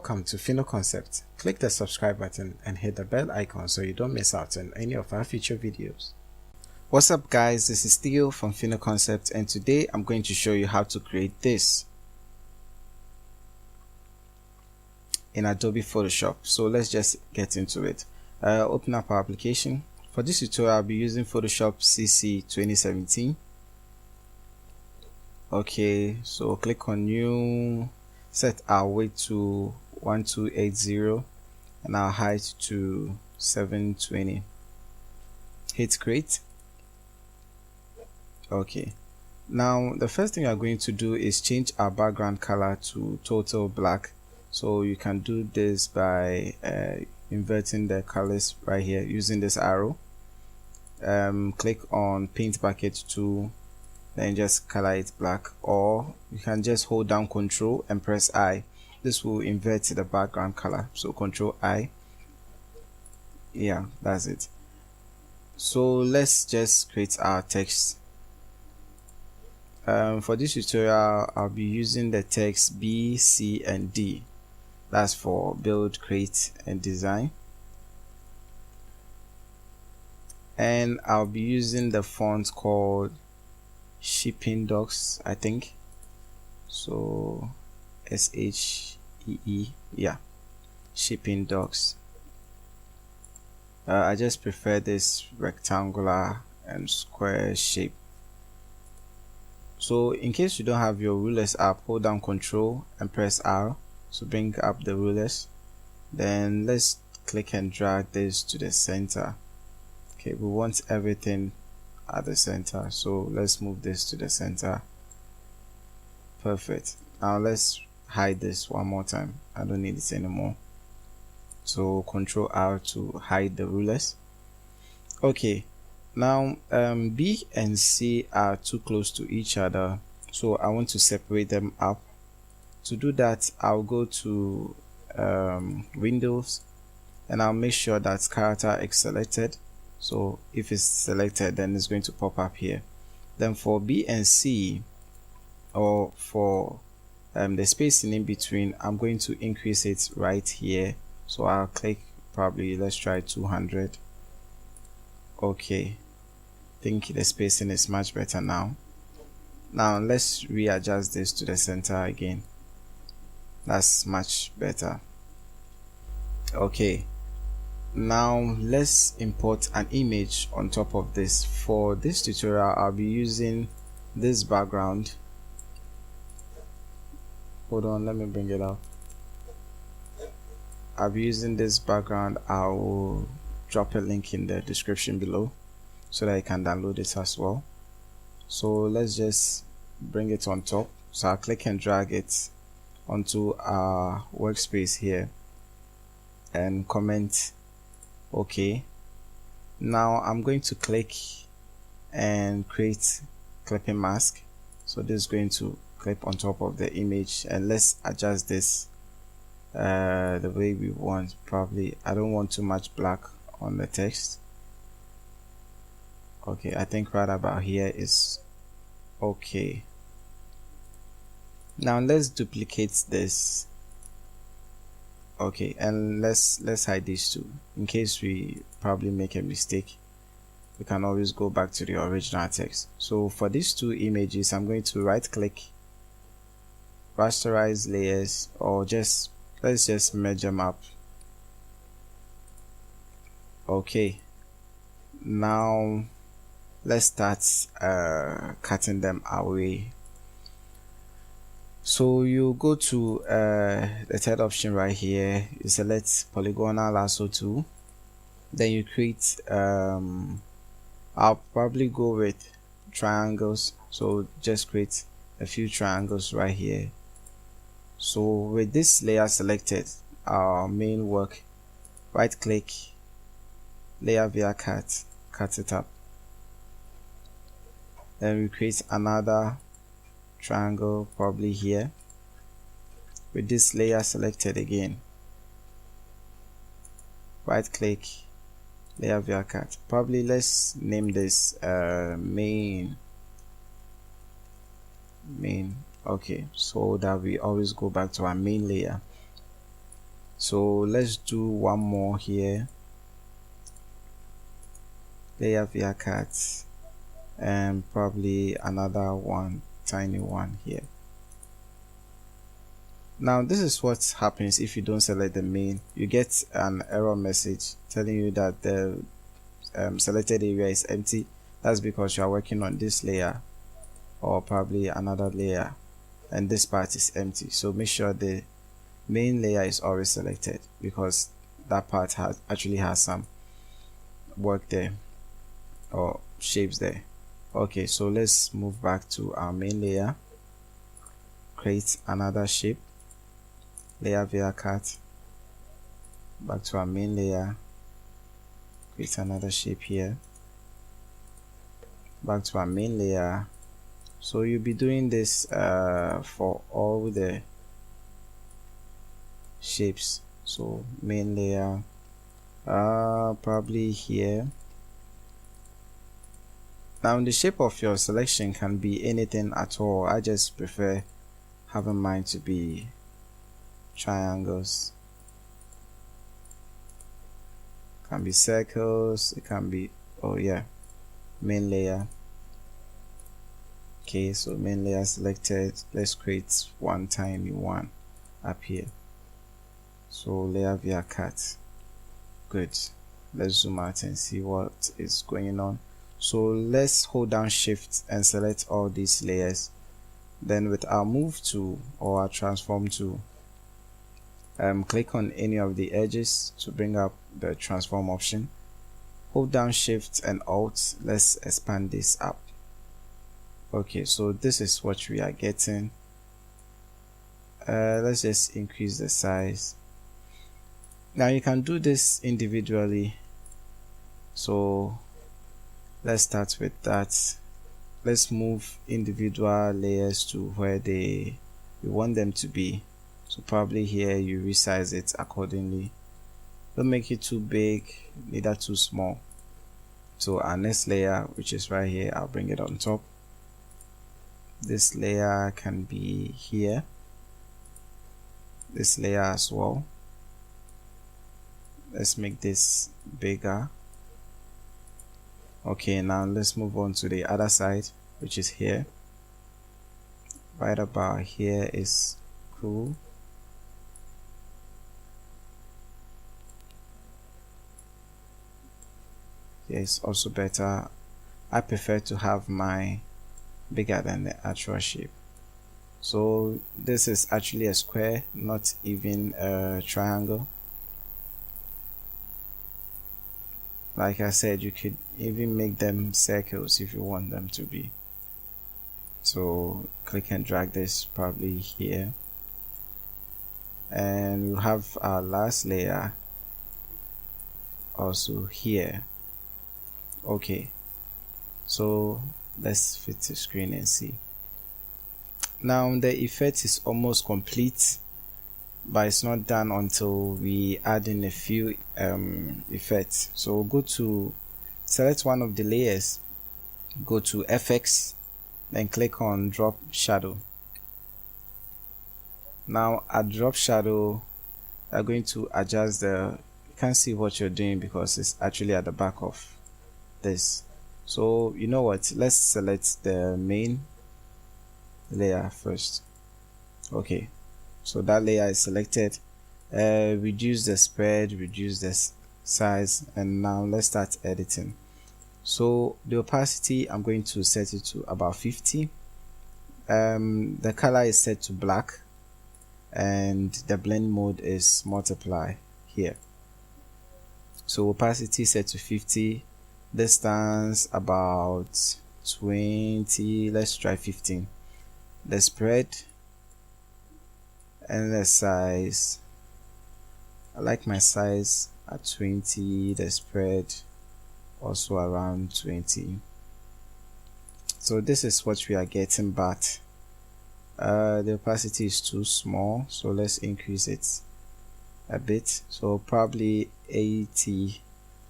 Welcome to PhenoConcept. Click the subscribe button and hit the bell icon so you don't miss out on any of our future videos. What's up guys, this is Theo from PhenoConcept, and today I'm going to show you how to create this in Adobe Photoshop. So let's just get into it. Open up our application. For this tutorial I'll be using Photoshop CC 2017. Okay, so click on new, set our weight to 1280 and our height to 720. Hit create. Okay, now the first thing we are going to do is change our background color to total black. So you can do this by inverting the colors right here using this arrow. Click on paint bucket tool, then just color it black, or you can just hold down Ctrl and press I. This will invert the background color, so Ctrl I. Yeah, that's it. So let's just create our text. For this tutorial I'll be using the text B, C and D. That's for build, create and design, and I'll be using the font called Shipping Docs, I think. So SHEE, yeah, Shipping Docs. I just prefer this rectangular and square shape. So in case you don't have your rulers up, hold down Ctrl and press R to bring up the rulers. Then let's click and drag this to the center. Okay, we want everything at the center, so let's move this to the center. Perfect. Now let's hide this one more time. I don't need it anymore. So Ctrl R to hide the rulers. Okay, now B and C are too close to each other, so I want to separate them up. To do that, I'll go to Windows and I'll make sure that character is selected. So if it's selected, then it's going to pop up here. Then for B and C, or for the spacing in between, I'm going to increase it right here. So I'll click, probably let's try 200. Okay, I think the spacing is much better now. Now let's readjust this to the center again. That's much better. Okay, now let's import an image on top of this. For this tutorial I'll be using this background. Hold on, let me bring it up. I'll be using this background. I will drop a link in the description below so that you can download it as well. So let's just bring it on top. So I'll click and drag it onto our workspace here and comment OK. Now I'm going to click and create clipping mask. So this is going to clip on top of the image, and let's adjust this the way we want. Probably I don't want too much black on the text. Okay, I think right about here is okay. Now let's duplicate this. Okay, and let's hide these two in case we probably make a mistake. We can always go back to the original text. So for these two images, I'm going to right click, rasterize layers, or let's just merge them up. Okay, now let's start cutting them away. So you go to the third option right here, you select polygonal lasso tool, then you create I'll probably go with triangles, so just create a few triangles right here. So with this layer selected, our main work, right click, layer via cut it up, then we create another triangle probably here with this layer selected again, right click, layer via cut. Probably let's name this main. Okay, so that we always go back to our main layer. So let's do one more here, layer via cut, and probably another one, tiny one here. Now this is what happens if you don't select the main. You get an error message telling you that the selected area is empty. That's because you are working on this layer or probably another layer and this part is empty. So make sure the main layer is always selected because that part actually has some work there or shapes there. Okay, so let's move back to our main layer, create another shape, layer via cut, back to our main layer, create another shape here, back to our main layer. So you'll be doing this for all the shapes. So main layer, probably here. Now the shape of your selection can be anything at all. I just prefer having mine to be triangles. Can be circles, it can be, oh yeah, main layer. Okay, so main layer selected. Let's create one tiny one up here. So layer via cut. Good. Let's zoom out and see what is going on. So let's hold down shift and select all these layers. Then with our move tool or our transform tool, click on any of the edges to bring up the transform option. Hold down shift and alt. Let's expand this up. Okay, so this is what we are getting. Let's just increase the size. Now you can do this individually, so let's start with that. Let's move individual layers to where we want them to be. So probably here you resize it accordingly. Don't make it too big, neither too small. So our next layer, which is right here, I'll bring it on top. This layer can be here, this layer as well. Let's make this bigger. Okay, now let's move on to the other side, which is here. Right about here is cool. Here is also better. I prefer to have mine bigger than the actual shape. So this is actually a square, not even a triangle. Like I said, you could even make them circles if you want them to be. So click and drag this probably here, and we'll have our last layer also here. Okay, so let's fit the screen and see. Now the effect is almost complete, but it's not done until we add in a few effects. So go to select one of the layers, go to FX, then click on drop shadow. Now at drop shadow, you're going to adjust you can't see what you're doing because it's actually at the back of this. So you know what, let's select the main layer first. Okay, so that layer is selected. Reduce the spread, reduce the size, and now let's start editing. So the opacity, I'm going to set it to about 50. The color is set to black, and the blend mode is multiply here. So opacity set to 50, distance about 20, let's try 15. The spread and the size, I like my size at 20, the spread also around 20. So this is what we are getting, but the opacity is too small, so let's increase it a bit. So probably 80.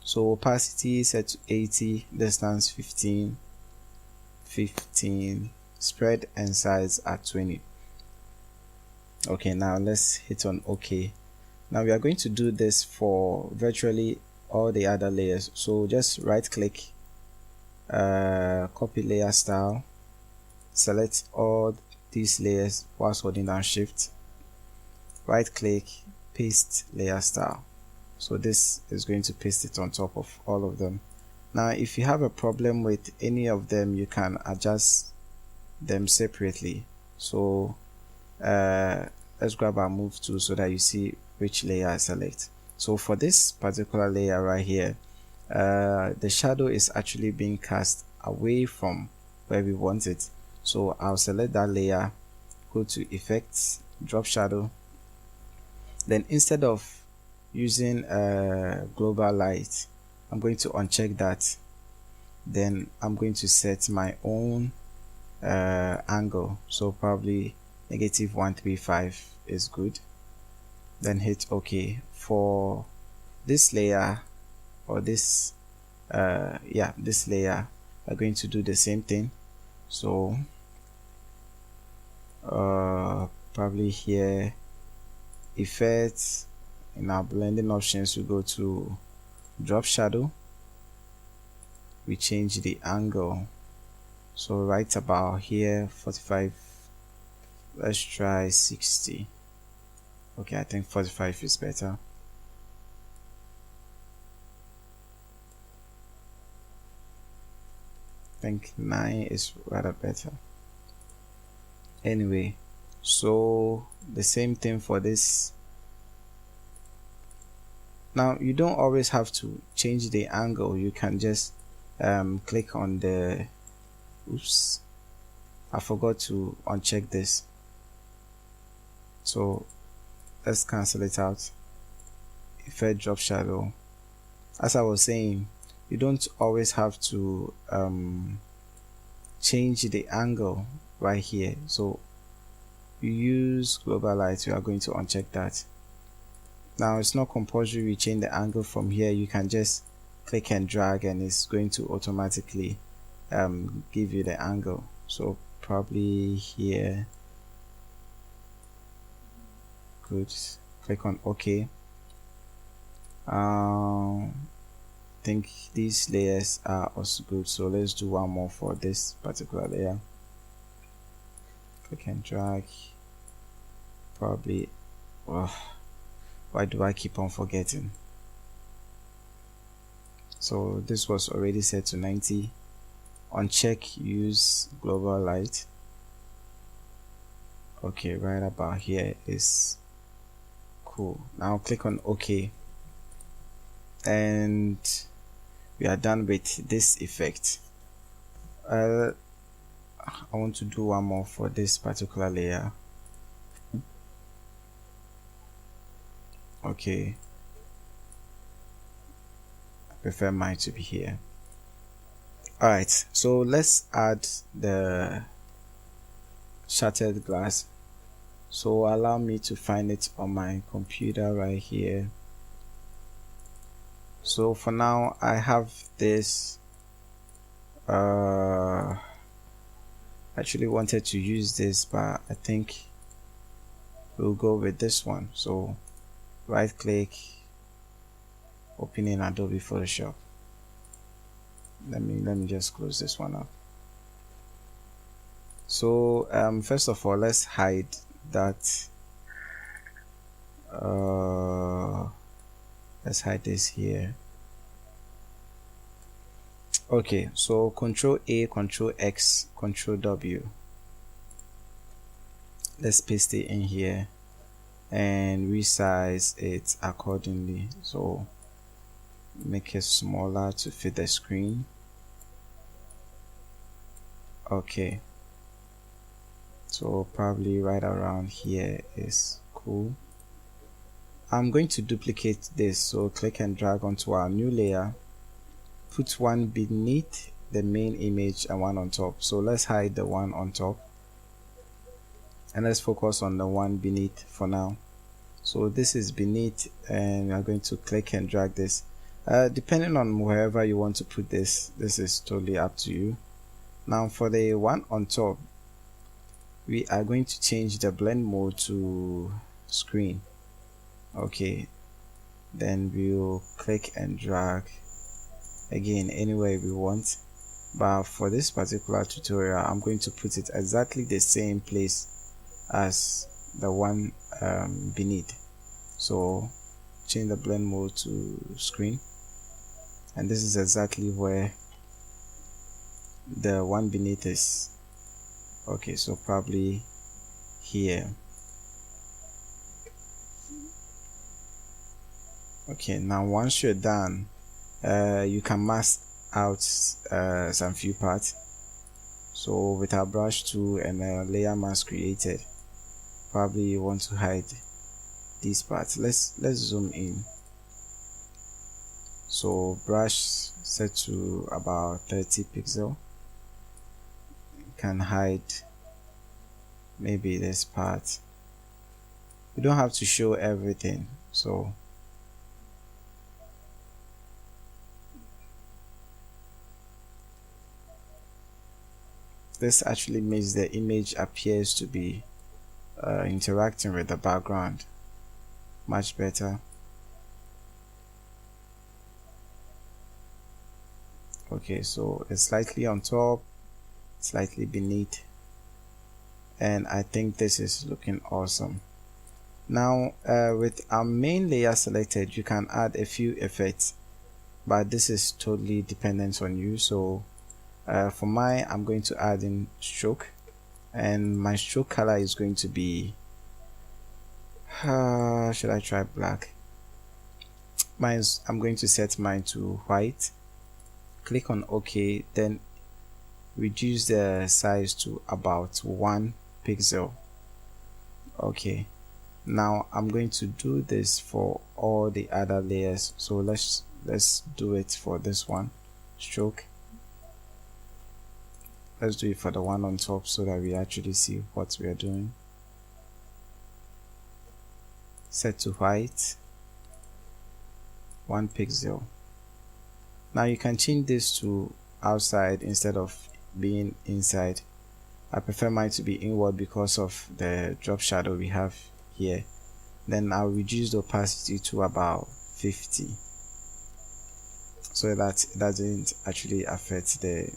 So opacity set to 80, distance 15, spread and size at 20. Okay, now let's hit on OK. Now we are going to do this for virtually all the other layers. So just right click, copy layer style, select all these layers whilst holding down shift, right click, paste layer style. So this is going to paste it on top of all of them. Now if you have a problem with any of them, you can adjust them separately. So let's grab our move tool so that you see which layer I select. So for this particular layer right here, the shadow is actually being cast away from where we want it. So I'll select that layer, go to effects, drop shadow. Then instead of using global light, I'm going to uncheck that. Then I'm going to set my own angle. So probably -135 is good. Then hit OK. For this layer, or this this layer, we're going to do the same thing. So probably here, effects, in our blending options we go to drop shadow, we change the angle. So right about here, 45, let's try 60. Okay, I think 45 is better. I think 9 is rather better. Anyway, so the same thing for this. Now you don't always have to change the angle. You can just click on the, oops, I forgot to uncheck this. So let's cancel it out. Effect, drop shadow. As I was saying, you don't always have to change the angle right here. So you use global light, we are going to uncheck that. Now it's not compulsory we change the angle from here. You can just click and drag and it's going to automatically give you the angle. So probably here, good. Click on OK. I think these layers are also good, so let's do one more for this particular layer. Click and drag. Probably, why do I keep on forgetting? So this was already set to 90. Uncheck use global light. Okay, right about here is cool. Now click on OK, and we are done with this effect. I want to do one more for this particular layer. Okay, I prefer mine to be here. Alright, so let's add the shattered glass. So allow me to find it on my computer right here. So for now I have this, actually wanted to use this, but I think we'll go with this one. So right click, open in Adobe Photoshop. Let me just close this one up. So first of all, let's hide that. Let's hide this here. Okay, so Control A, Control X, Control W. Let's paste it in here and resize it accordingly. So make it smaller to fit the screen. Okay, so probably right around here is cool. I'm going to duplicate this, so click and drag onto our new layer, put one beneath the main image and one on top. So let's hide the one on top and let's focus on the one beneath for now. So this is beneath, and we are going to click and drag this. Depending on wherever you want to put this is totally up to you. Now for the one on top, we are going to change the blend mode to screen. Okay, then we'll click and drag again anywhere we want, but for this particular tutorial I'm going to put it exactly the same place as the one beneath. So change the blend mode to screen, and this is exactly where the one beneath is. Okay, so probably here. Okay, now once you're done, you can mask out some few parts. So with our brush tool and a layer mask created, probably you want to hide these parts. Let's zoom in. So brush set to about 30 pixel. You can hide maybe this part. You don't have to show everything. So this actually makes the image appears to be interacting with the background much better. Okay, so it's slightly on top, slightly beneath, and I think this is looking awesome. Now with our main layer selected, you can add a few effects, but this is totally dependent on you. So for mine, I'm going to add in stroke, and my stroke color is going to be should I try black? I'm going to set mine to white. Click on OK, then reduce the size to about 1 pixel. Okay, now I'm going to do this for all the other layers. So let's do it for this one. Stroke. Let's do it for the one on top so that we actually see what we are doing. Set to white, 1 pixel. Now you can change this to outside instead of being inside. I prefer mine to be inward because of the drop shadow we have here. Then I'll reduce the opacity to about 50 so that it doesn't actually affect the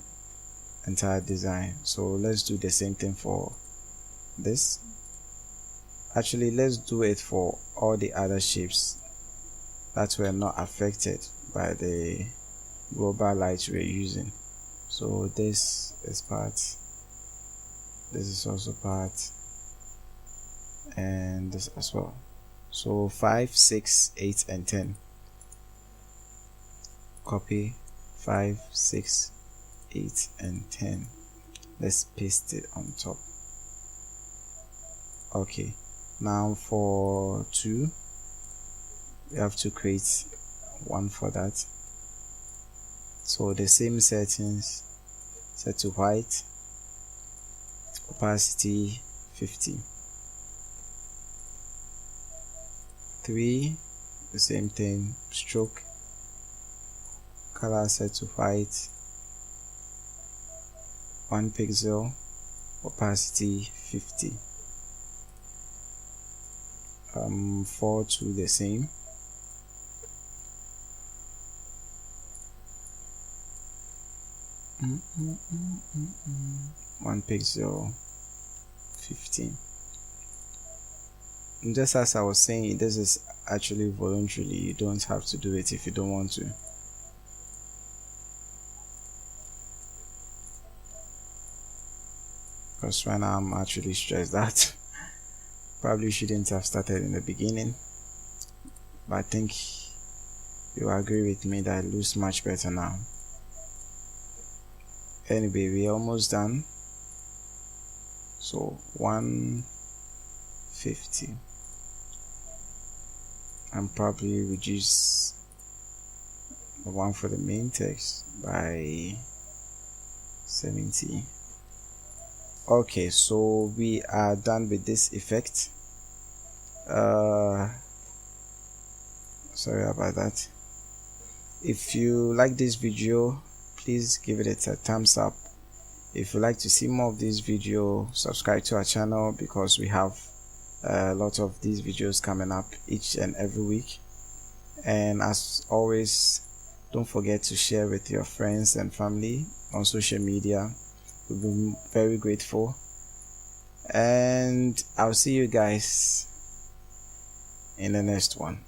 entire design. So let's do the same thing for this. Actually, let's do it for all the other shapes that were not affected by the global light we're using. So this is part, this is also part, and this as well. So 5, 6, 8 and 10. Copy 5, 6, 8 and 10. Let's paste it on top. Okay, now for 2 we have to create one for that. So the same settings, set to white, opacity 50. 3, the same thing, stroke, color set to white, 1 pixel, opacity 50. 4 to the same. One pixel, 15. And just as I was saying, this is actually voluntarily. You don't have to do it if you don't want to. Because right now I'm actually stressed that probably shouldn't have started in the beginning, but I think you agree with me that it looks much better now. Anyway, we're almost done. So 150, and probably reduce the one for the main text by 70. Okay, so we are done with this effect. Sorry about that. If you like this video, please give it a thumbs up. If you like to see more of this video, subscribe to our channel because we have a lot of these videos coming up each and every week. And as always, don't forget to share with your friends and family on social media. We'll be very grateful. And I'll see you guys in the next one.